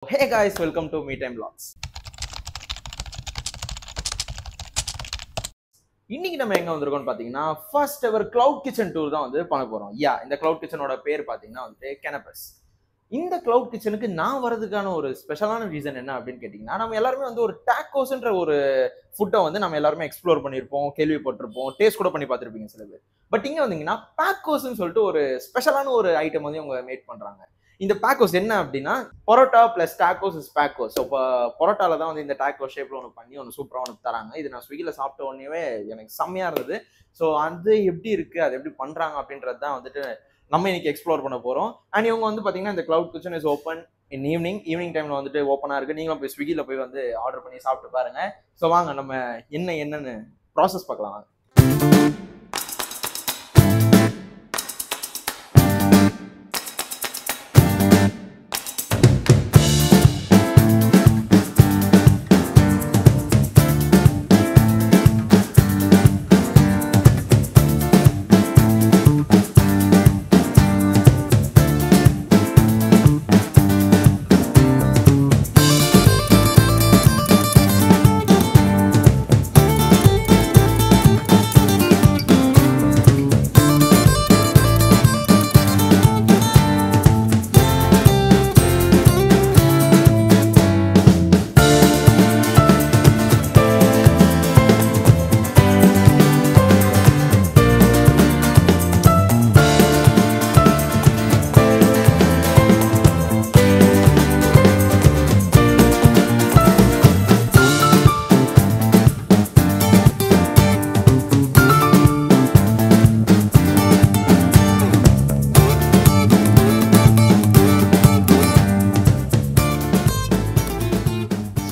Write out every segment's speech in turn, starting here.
Hey guys, welcome to Me Time Vlogs. இன்னைக்கு நம்ம எங்க வந்திருக்கோம்னு பாத்தீங்கன்னா first ever cloud kitchen tour தான் வந்து பண்ண போறோம். இந்த கிளவுட் கிச்சனோட பேர் பாத்தீங்கன்னா வந்து கேனபஸ். இந்த கிளவுட் கிச்சனுக்கு நான் வரதுக்கான ஒரு ஸ்பெஷலான ரீசன் என்ன அப்படின்னு கேட்டீங்கன்னா, நம்ம எல்லாருமே வந்து ஒரு டாக்கோஸ்ன்ற ஒரு ஃபுட்டை வந்து நம்ம எல்லாருமே எக்ஸ்ப்ளோர் பண்ணியிருப்போம், கேள்விப்பட்டிருப்போம், டேஸ்ட் கூட பண்ணி பார்த்துருப்பீங்க சில பேர். பட் இங்க வந்தீங்கன்னா பேக்கோஸ்ன்னு சொல்லிட்டு ஒரு ஸ்பெஷலான ஒரு ஐட்டம் வந்து இவங்க மேட் பண்றாங்க. இந்த பேக்கோஸ் என்ன அப்படின்னா parotta plus tacos is pacos. So இப்போ பரோட்டால தான் வந்து இந்த டாக்கோ ஷேப்ல ஒன்று பண்ணி ஒன்று சூப்பராக ஒன்று தராங்க. இது நான் ஸ்விக்கியில் சாப்பிட்ட உடனே எனக்கு செம்மையா இருந்தது. ஸோ அது எப்படி இருக்கு, அது எப்படி பண்றாங்க அப்படின்றது தான் வந்துட்டு நம்ம இன்னைக்கு எக்ஸ்ப்ளோர் பண்ண போறோம். அண்ட் இவங்க வந்து பாத்தீங்கன்னா இந்த cloud kitchen is open in evening டைம்ல வந்துட்டு ஓப்பனா இருக்கு. நீங்களும் போய் ஸ்விக்கியில் போய் வந்து ஆர்டர் பண்ணி சாப்பிட்டு பாருங்க. ஸோ வாங்க நம்ம என்னன்னு ப்ராசஸ் பார்க்கலாம்.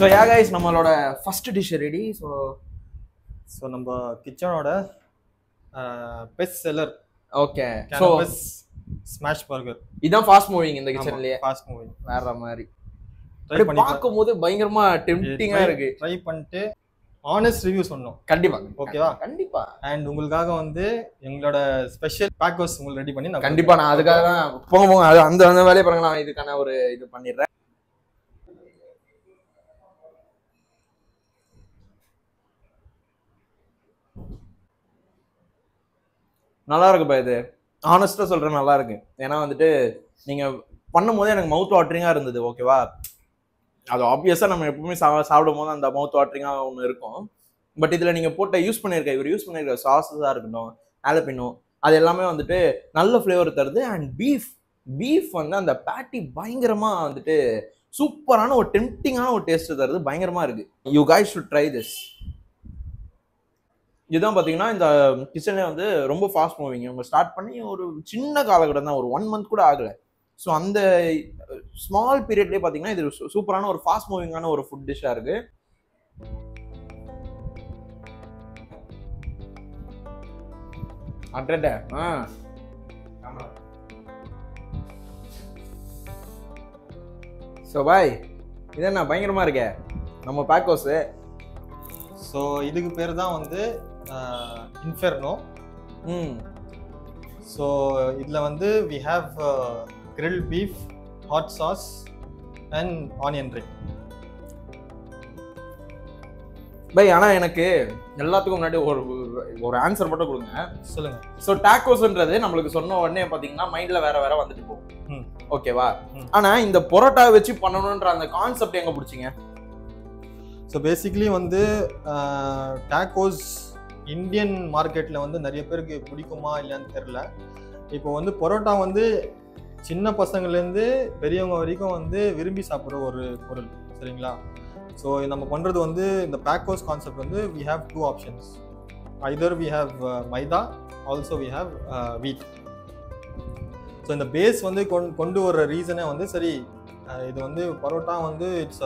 ஸோ கைஸ், நம்மளோட ஃபர்ஸ்ட் டிஷ் ரெடி. ஸோ நம்ம கிச்சனோட பெஸ்ட் செல்லர் ஓகே. ஸோ கேனபஸ் ஸ்மாஷ் பர்கர் இதான் ஃபாஸ்ட் மூவிங் இந்த கிச்சன்லயே. ஃபாஸ்ட் மூவிங் வேற மாதிரி ட்ரை பண்ணி பார்க்கும்போது பயங்கரமா டெம்ப்டிங்கா இருக்கு. ட்ரை பண்ணிட்டு ஆனஸ்ட் ரிவ்யூ சொன்னோம். கண்டிப்பா ஓகேவா? கண்டிப்பா. அண்ட் உங்களுக்காக வந்து எங்களோட ஸ்பெஷல் பேக்கோஸ் உங்களுக்கு ரெடி பண்ணி கண்டிப்பா நான் அதுக்காக தான் போங்க அது அந்த வேலையை பாருங்க. நான் இதுக்கான ஒரு இது பண்ணிடுறேன். நல்லா இருக்குப்பா, இது ஆனஸ்டா சொல்றேன், நல்லா இருக்கு. ஏன்னா வந்துட்டு நீங்க பண்ணும் போதே எனக்கு மவுத் வாட்டரிங்கா இருந்தது. ஓகேவா? அது ஆப்வியஸா நம்ம எப்பவுமே சாப்பிடும் போது அந்த மவுத் வாட்டரிங்கா ஒன்று இருக்கும். பட் இதுல நீங்க யூஸ் பண்ணிருக்க சாஸஸா இருக்கட்டும், ஆலபினோ, அது எல்லாமே வந்துட்டு நல்ல ஃபிளேவர் தருது. அண்ட் பீஃப் வந்து அந்த பேட்டி பயங்கரமா வந்துட்டு சூப்பரான ஒரு டெம்ப்டிங்கான ஒரு டேஸ்ட் தருது. பயங்கரமா இருக்கு. You guys should try this. இதுதான் பார்த்தீங்கன்னா இந்த கிச்சனே வந்து ரொம்ப ஃபாஸ்ட் மூவிங். இவங்க ஸ்டார்ட் பண்ணி ஒரு சின்ன காலகட்டம் தான், ஒரு 1 month கூட ஆகலை. ஸோ அந்த ஸ்மால் பீரியட்லேயே பார்த்தீங்கன்னா இது சூப்பரான ஒரு ஃபாஸ்ட் மூவிங்கான ஒரு ஃபுட் டிஷ்ஷாக இருக்கு. அட்ரட்ட ஸோ பாய், இது என்ன பயங்கரமா இருக்கே நம்ம பேக்கோஸு. ஸோ இதுக்கு பேர் தான் வந்து இன்ஃபெர்னோ. ஸோ இதில் வந்து we have grill beef, hot sauce and onion ring. பை ஆனால் எனக்கு எல்லாத்துக்கும் முன்னாடி ஒரு ஆன்சர் மட்டும் கொடுங்க. சொல்லுங்க. ஸோ டாக்கோஸ்ன்றது நம்மளுக்கு சொன்ன உடனே பார்த்தீங்கன்னா மைண்ட்ல வேற வந்துட்டு போகும். ஓகேவா? ஆனா இந்த பரோட்டா வச்சு பண்ணணும்ன்ற அந்த கான்செப்ட் எங்க பிடிச்சிங்க? ஸோ பேசிக்லி வந்து டாக்கோஸ் இந்தியன் மார்க்கெட்டில் வந்து நிறைய பேருக்கு பிடிக்குமா இல்லையான்னு தெரில. இப்போ வந்து பரோட்டா வந்து சின்ன பசங்கள்லேருந்து பெரியவங்க வரைக்கும் வந்து விரும்பி சாப்பிட்ற ஒரு பொருள், சரிங்களா? ஸோ நம்ம பண்ணுறது வந்து இந்த பேக்கோஸ் கான்செப்ட் வந்து we have 2 options. Either we have maida, also we have wheat. So இந்த பேஸ் வந்து கொண்டு வர்ற ரீசனே வந்து சரி, இது வந்து பரோட்டா வந்து it's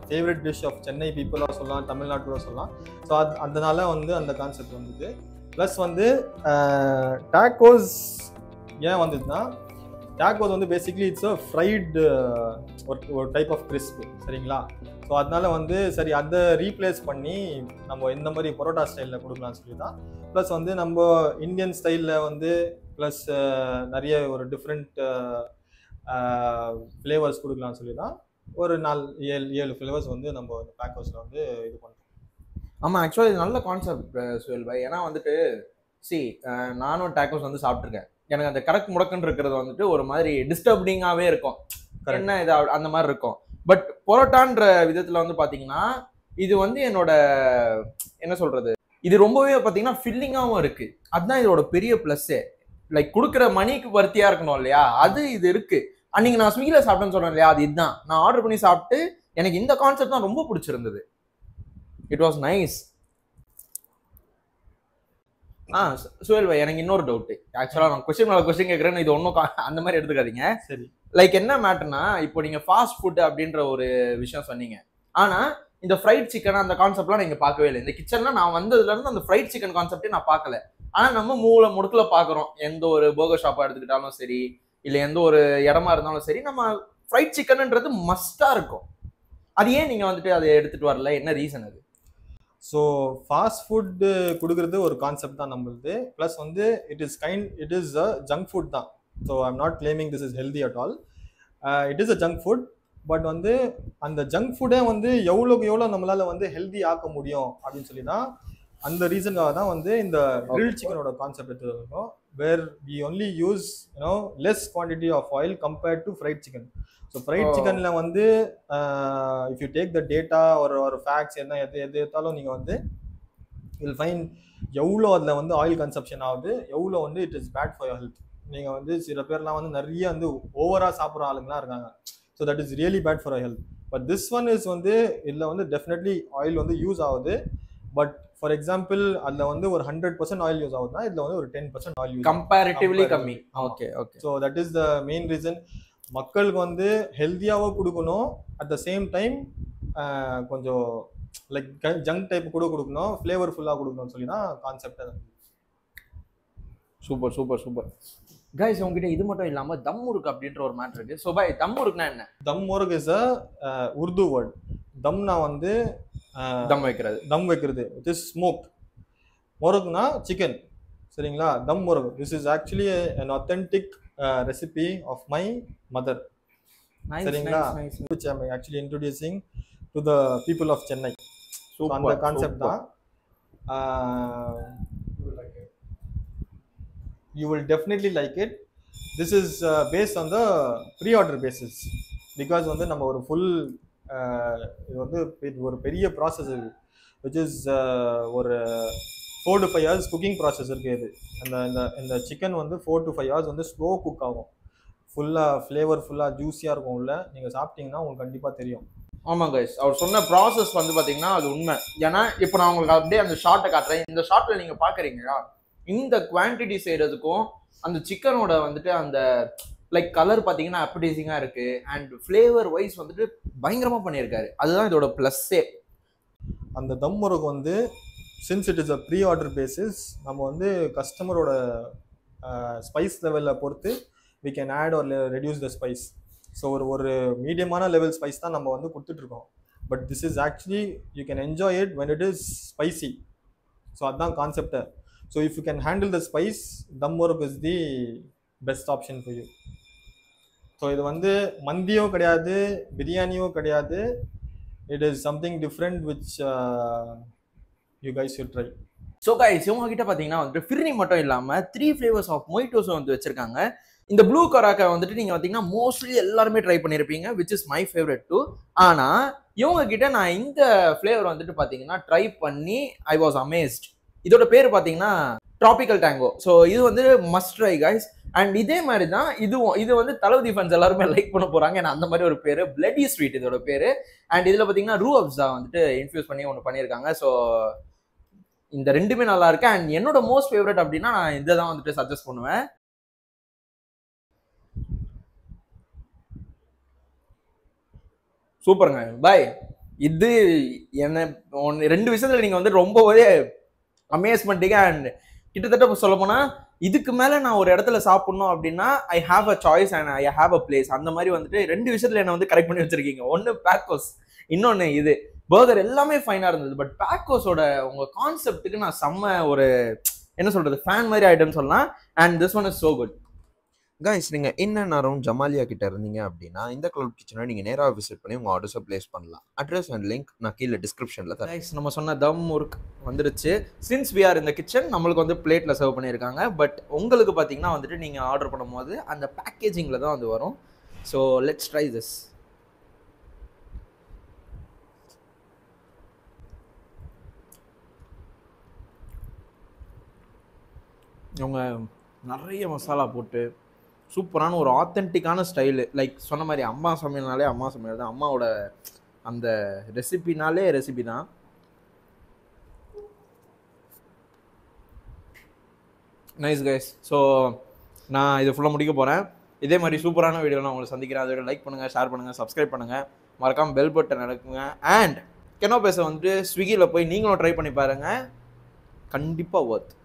favourite dish of Chennai பீப்புளாக சொல்லலாம், தமிழ்நாட்டோட சொல்லலாம். ஸோ அதனால வந்து அந்த கான்செப்ட் வந்தது. ப்ளஸ் வந்து டாக்கோஸ் ஏன் வந்ததுன்னா, டாக்கோஸ் வந்து பேசிக்லி இட்ஸ் அ ஃப்ரைடு ஒரு டைப் ஆஃப் கிறிஸ்ப், சரிங்களா? ஸோ அதனால வந்து சரி அதை ரீப்ளேஸ் பண்ணி நம்ம இந்த மாதிரி பரோட்டா ஸ்டைலில் கொடுக்கலாம்னு சொல்லி தான். ப்ளஸ் வந்து நம்ம இந்தியன் ஸ்டைலில் வந்து ப்ளஸ் நிறைய ஒரு டிஃப்ரெண்ட் ஃப்ளேவர்ஸ் கொடுக்கலாம்னு சொல்லி தான் ஒரு 7 ஃப்ளேவர்ஸ் வந்து நம்ம பேக் ஹவுஸில் வந்து இது பண்ணுறோம். ஆமாம், ஆக்சுவலாக இது நல்ல கான்செப்ட் சுயல் பாய். ஏன்னா வந்துட்டு நானும் டேக்கோஸ் வந்து சாப்பிட்ருக்கேன். எனக்கு அந்த கடக்கு முடக்குன்னு இருக்கிறது வந்துட்டு ஒரு மாதிரி டிஸ்டர்பிங்காகவே இருக்கும். என்ன இது அந்த மாதிரி இருக்கும். பட் பொரோட்டான்ற விதத்தில் வந்து பார்த்தீங்கன்னா இது வந்து என்னோட என்ன சொல்றது, இது ரொம்பவே பார்த்தீங்கன்னா ஃபில்லிங்காகவும் இருக்கு. அதுதான் இதோட பெரிய ப்ளஸ்ஸே. லைக் கொடுக்குற மணிக்கு வர்த்தியா இருக்கணும் இல்லையா, அது இது இருக்கு. அன்னைக்கு நான் ஸ்விக்கியில் சாப்பிட்டேன்னு சொன்னேன் இல்லையா, அது இதுதான். நான் ஆர்டர் பண்ணி சாப்பிட்டு எனக்கு இந்த கான்செப்ட் தான் ரொம்ப பிடிச்சிருந்தது. It was nice. சுயல் பாய், எனக்கு இன்னொரு டவுட். ஆக்சுவலாக நான் கொஸ்டின் கேட்குறேன்னு இது ஒன்றும் அந்த மாதிரி எடுத்துக்காதீங்க. சரி. லைக் என்ன மேட்டர்னா, இப்போ நீங்க ஃபாஸ்ட் ஃபுட் அப்படின்ற ஒரு விஷயம் சொன்னீங்க. ஆனா இந்த ஃப்ரைட் சிக்கன் அந்த கான்செப்ட்லாம் நீங்க பார்க்கவே இல்லை. இந்த கிச்சன்ல நான் வந்ததுல இருந்து அந்த ஃப்ரைட் சிக்கன் கான்செப்டே நான் பார்க்கல. ஆனா நம்ம மூளை முடுக்குல பாக்குறோம். எந்த ஒரு பர்கர் ஷாப்பா எடுத்துக்கிட்டாலும் சரி, இல்ல எந்த ஒரு இடமா இருந்தாலும் சரி, நம்ம ஃப்ரைட் சிக்கன்ன்றது மஸ்டா இருக்கும். அது ஏன் நீங்க வந்துட்டு அதை எடுத்துட்டு வரல? என்ன ரீசன் அது? ஸோ ஃபாஸ்ட் ஃபுட்டு கொடுக்குறது ஒரு கான்செப்ட் தான் நம்மளுது. ப்ளஸ் வந்து it is a junk food தான். So I'm not claiming this is healthy at all. It is a junk food. But வந்து அந்த ஜங்க் ஃபுட்டே வந்து எவ்வளோக்கு எவ்வளோ நம்மளால வந்து ஹெல்தி ஆக்க முடியும் அப்படின்னு சொல்லி தான், அந்த ரீசனுக்காக தான் வந்து இந்த கிரில் சிக்கனோட கான்செப்ட் எடுத்துருக்கோம். Where we only use less quantity of oil compared to fried chicken. So fried சிக்கனில் வந்து if you take the data ஒரு ஃபேக்ட்ஸ் எது எடுத்தாலும் நீங்கள் வந்து வில் ஃபைன் எவ்வளோ அதில் வந்து ஆயில் கன்சப்ஷன் ஆகுது, எவ்வளோ வந்து it is bad for your health. நீங்கள் வந்து சில பேர்லாம் வந்து நிறைய வந்து ஓவராக சாப்பிட்ற ஆளுங்களாம் இருக்காங்க. So that is really bad for health. But this one is வந்து இதில் வந்து டெஃபினெட்லி ஆயில் வந்து யூஸ் ஆகுது. பட் ஃபார் எக்ஸாம்பிள் அதில் வந்து ஒரு 100% ஆயில் யூஸ் ஆகுதுன்னா இதில் வந்து ஒரு 10% ஆயில் யூஸ் கம்பேரிட்டிவ்லி கம்மி. Okay okay. So that is the main reason. மக்களுக்கு வந்து ஹெல்த்தியாகவும் கொடுக்கணும், அட் த சேம் டைம் கொஞ்சம் லைக் ஜங்க் டைப் கூட கொடுக்கணும், ஃப்ளேவர்ஃபுல்லாக கொடுக்கணும்னு சொல்லி தான் concept. Super super super guys. உங்ககிட்ட இது மட்டும் இல்லாம தம் முறுக்கு அப்படின்ற ஒரு மேட்டர் இருக்கு. ஸோ பாய், தம் முறுக்குனா என்ன? Dum murukku is a Urdu word. தம்னா வந்து தம் வைக்கிறது. It is smoke. முறுக்குனா சிக்கன். சரிங்களா? Dum murukku this is actually an authentic recipe of my mother. சரிங்களா? which I am actually introducing to the people of Chennai. So அந்த கான்செப்ட் தான். You will definitely like it. This is based on the pre-order basis. Because வந்து நம்ம ஒரு full இது வந்து ஒரு பெரிய ப்ராசஸ் இருக்குது, which is ஒரு 4 to 5 hours குக்கிங் ப்ராசஸ் இருக்குது. இது இந்த சிக்கன் வந்து 4 to 5 hours வந்து ஸ்லோ குக் ஆகும். ஃபுல்லாக ஃப்ளேவர்ஃபுல்லாக ஜூஸியாக இருக்கும் உள்ள. நீங்கள் சாப்பிட்டீங்கன்னா உங்களுக்கு கண்டிப்பாக தெரியும். ஆமாம் கைஸ், அவர் சொன்ன ப்ராசஸ் வந்து பார்த்தீங்கன்னா அது உண்மை. ஏன்னா இப்போ நான் உங்களுக்கு அப்படியே அந்த ஷார்ட்டை காட்டுறேன். இந்த ஷார்ட்டில் நீங்கள் பார்க்குறீங்களா, இந்த குவான்டிட்டி செய்கிறதுக்கும் அந்த சிக்கனோட வந்துட்டு அந்த லைக் கலர் பார்த்தீங்கன்னா அப்படைசிங்காக இருக்குது. அண்ட் ஃப்ளேவர் வைஸ் வந்துட்டு பயங்கரமாக பண்ணியிருக்காரு. அதுதான் இதோட ப்ளஸ்ஸே. அந்த தம் முறுக்கு வந்து since it is a pre order basis, நம்ம வந்து கஸ்டமரோட ஸ்பைஸ் லெவலில் பொறுத்து we can add or reduce the spice. So ஒரு மீடியமான லெவல் ஸ்பைஸ் தான் நம்ம வந்து கொடுத்துட்ருக்கோம். But this is actually you can enjoy it when it is spicy. So அதுதான் கான்செப்டை. So if you can handle the spice, dum murukku is the best option for you. So இது வந்து மந்தியும் கிடையாது, பிரியாணியும் கிடையாது. It is something different which you guys should try. So guys, இவங்க கிட்ட பார்த்தீங்கன்னா வந்துட்டு ஃபிர்னி மட்டும் இல்லாமல் 3 ஃப்ளேவர்ஸ் ஆஃப் மொய்ட்டோஸும் வந்து வச்சிருக்காங்க. இந்த ப்ளூ கராக்கா வந்துட்டு நீங்கள் பார்த்தீங்கன்னா மோஸ்ட்லி எல்லாருமே ட்ரை பண்ணியிருப்பீங்க, which is my favourite too. ஆனால் இவங்க கிட்ட நான் இந்த ஃப்ளேவர் வந்துட்டு பார்த்தீங்கன்னா ட்ரை பண்ணி ஐ வாஸ் அமேஸ்ட். இதோட பேர் பார்த்தீங்கன்னா ட்ராபிக்கல் டேங்கோ. ஸோ இது வந்து மஸ்ட் ட்ரை கைஸ். அண்ட் இதே மாதிரி தான் இது வந்து தளபதி ஃபேன்ஸ் எல்லாருமே லைக் பண்ண போகிறாங்க. ஏன்னா அந்த மாதிரி ஒரு பேர் பிளட்டி ஸ்வீட் இதோட பேர். அண்ட் இதில் பார்த்தீங்கன்னா ரூ அப்ஸா வந்துட்டு இன்ஃபியூஸ் பண்ணி ஒன்று பண்ணியிருக்காங்க. ஸோ இந்த ரெண்டுமே நல்லா இருக்கு. அண்ட் என்னோட மோஸ்ட் ஃபேவரட் அப்படின்னா நான் இதை தான் வந்துட்டு சஜஸ்ட் பண்ணுவேன். சூப்பருங்க பாய். இது என்ன 2 விஷயத்துல நீங்க வந்து ரொம்பவே அமேஸ் பண்ணிட்டீங்க. அண்ட் கிட்டத்தட்ட சொல்ல போனா இதுக்கு மேல நான் ஒரு இடத்துல சாப்பிடணும் அப்படின்னா I have a choice and I have a place. அந்த மாதிரி வந்துட்டு 2 விஷயத்துல என்ன வந்து கரெக்ட் பண்ணி வச்சிருக்கீங்க. ஒன்னு பேக்கோஸ், இன்னொன்னு இது பர்கர். எல்லாமே ஃபைனா இருந்தது. பட் பேக்கோஸோட உங்க கான்செப்டுக்கு நான் செம்ம ஒரு என்ன சொல்றது ஃபேன் மாதிரி ஆயிட்டேன்னு சொல்லலாம். And this one is so good. Guys நீங்கள் இன் அண்ட் அரௌண்ட் ஜமாலியா கிட்ட இருந்தீங்க அப்படின்னா இந்த க்ளவுட் கிச்சனை நீங்கள் நேராக விசிட் பண்ணி உங்கள் ஆர்டர்ஸை ப்ளேஸ் பண்ணலாம். அட்ரஸ் அண்ட் லிங்க் நான் கீழே டிஸ்கிரிப்ஷனில் தரேன். கைஸ் நம்ம சொன்ன தம் முறுக் வந்துருச்சு. சின்ஸ் வி ஆர் இந்த கிச்சன் நம்மளுக்கு வந்து பிளேட்டில் சர்வ் பண்ணியிருக்காங்க. பட் உங்களுக்கு பார்த்தீங்கன்னா வந்துட்டு நீங்கள் ஆர்டர் பண்ணும்போது அந்த பேக்கேஜிங்கில் தான் வந்து வரும். So let's try this. இவங்க நிறைய மசாலா போட்டு சூப்பரான ஒரு ஆத்தென்டிக்கான ஸ்டைலு. லைக் சொன்ன மாதிரி அம்மா சமையல்னாலே அம்மா சமையல் தான். அம்மாவோட அந்த ரெசிபினாலே ரெசிபி தான். Nice guys. ஸோ நான் இது ஃபுல்லாக முடிக்க போகிறேன். இதே மாதிரி சூப்பரான வீடியோ நான் உங்களை சந்திக்கிறேன். அதோட லைக் பண்ணுங்கள், ஷேர் பண்ணுங்கள், சப்ஸ்கிரைப் பண்ணுங்கள், மறக்காமல் பெல் பட்டன் நடக்குங்க. அண்ட் கெனோபேஸை வந்துட்டு ஸ்விக்கியில் போய் நீங்களும் ட்ரை பண்ணி பாருங்கள். கண்டிப்பாக ஒர்த்.